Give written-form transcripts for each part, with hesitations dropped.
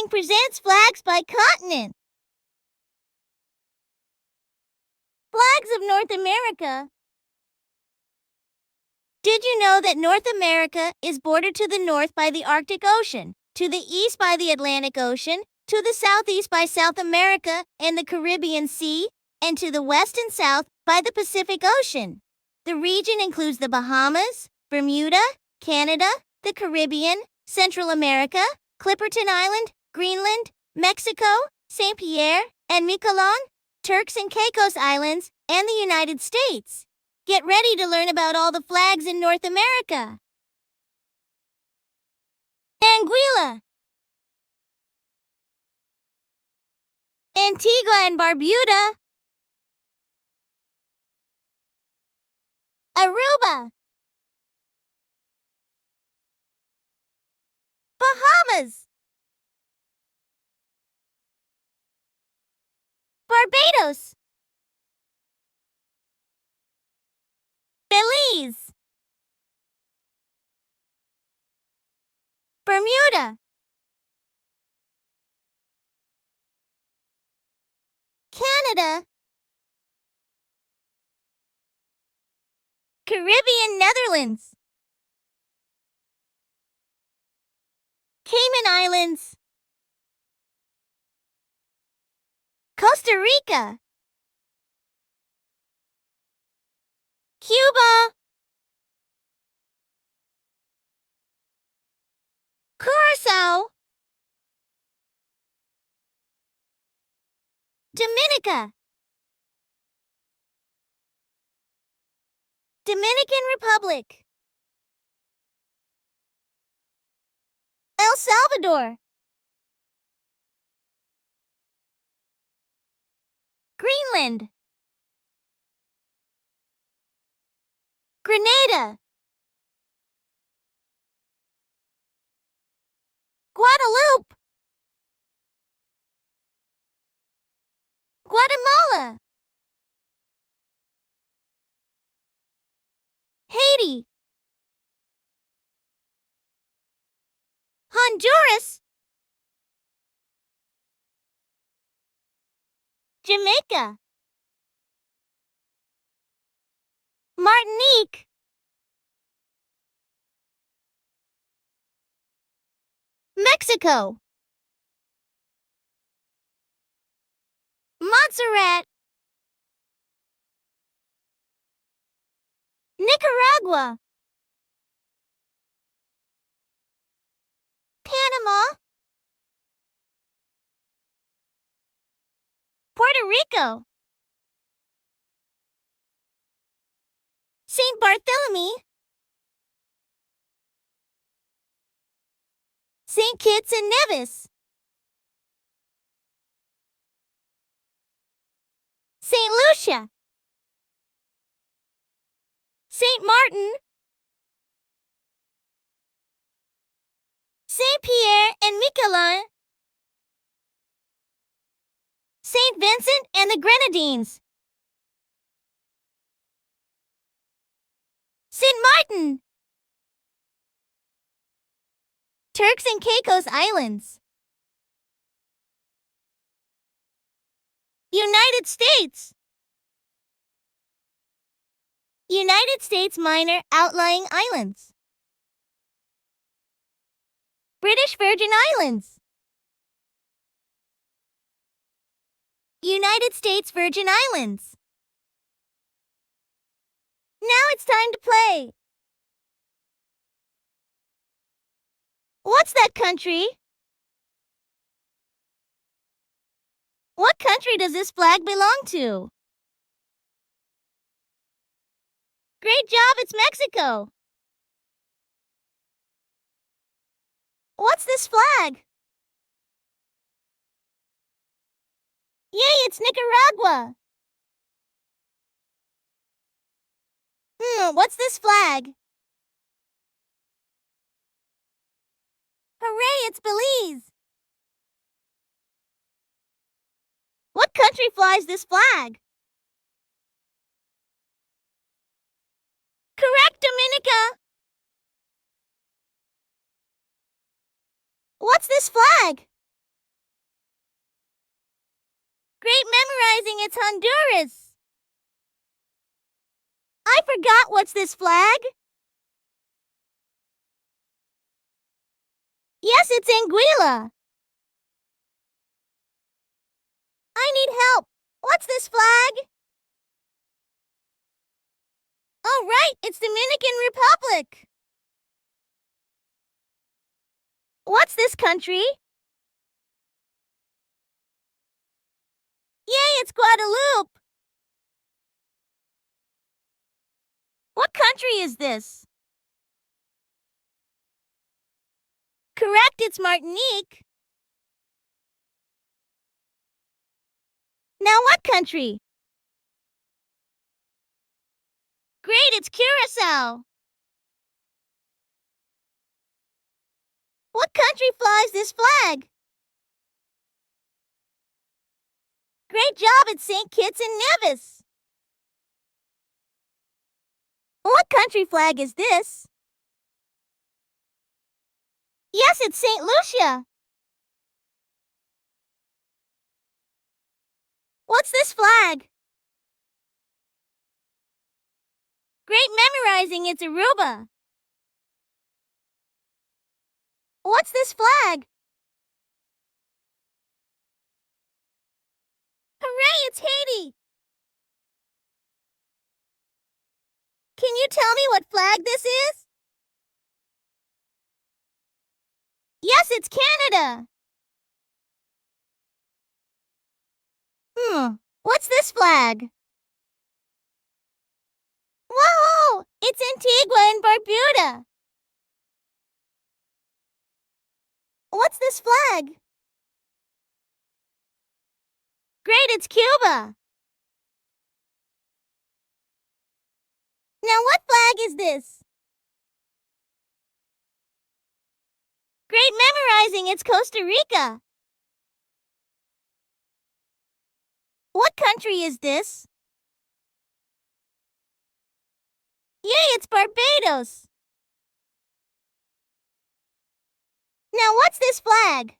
Dazzling presents flags by continent. Flags of North America. Did you know that North America is bordered to the north by the Arctic Ocean, to the east by the Atlantic Ocean, to the southeast by South America and the Caribbean Sea, and to the west and south by the Pacific Ocean? The region includes the Bahamas, Bermuda, Canada, the Caribbean, Central America, Clipperton Island, Greenland, Mexico, St. Pierre and Miquelon, Turks and Caicos Islands, and the United States. Get ready to learn about all the flags in North America. Anguilla, Antigua and Barbuda, Aruba, Bahamas, Barbados, Belize, Bermuda, Canada, Caribbean Netherlands, Cayman Islands, Costa Rica, Cuba, Curacao, Dominica, Dominican Republic, El Salvador, Greenland, Grenada, Guadeloupe, Guatemala, Haiti, Honduras, Jamaica, Martinique, Mexico, Montserrat, Nicaragua, Panama, Puerto Rico, St. Bartholomew, St. Kitts and Nevis, St. Lucia, St. Martin, St. Pierre and Miquelon, St. Vincent and the Grenadines, St. Martin, Turks and Caicos Islands, United States, United States Minor Outlying Islands, British Virgin Islands, United States Virgin Islands. Now it's time to play. What's that country? What country does this flag belong to? Great job, it's Mexico. What's this flag? Yay, it's Nicaragua. What's this flag? Hooray, it's Belize. What country flies this flag? Correct, Dominica. What's this flag? Great memorizing, it's Honduras. I forgot, what's this flag? Yes, it's Anguilla. I need help. What's this flag? Oh, right, it's Dominican Republic. What's this country? Yay, it's Guadeloupe. What country is this? Correct, it's Martinique. Now what country? Great, it's Curacao. What country flies this flag? Great job, it's St. Kitts and Nevis. What country flag is this? Yes, it's St. Lucia. What's this flag? Great memorizing, it's Aruba. What's this flag? Hooray, it's Haiti. Can you tell me what flag this is? Yes, it's Canada. What's this flag? Whoa! It's Antigua and Barbuda. What's this flag? Great, it's Cuba. Now what flag is this? Great memorizing, it's Costa Rica. What country is this? Yay, it's Barbados. Now what's this flag?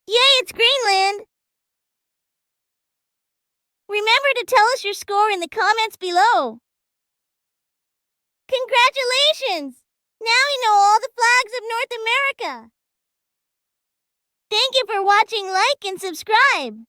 Yay, it's Greenland. Remember to tell us your score in the comments below. Congratulations! Now you know all the flags of North America. Thank you for watching, like and subscribe.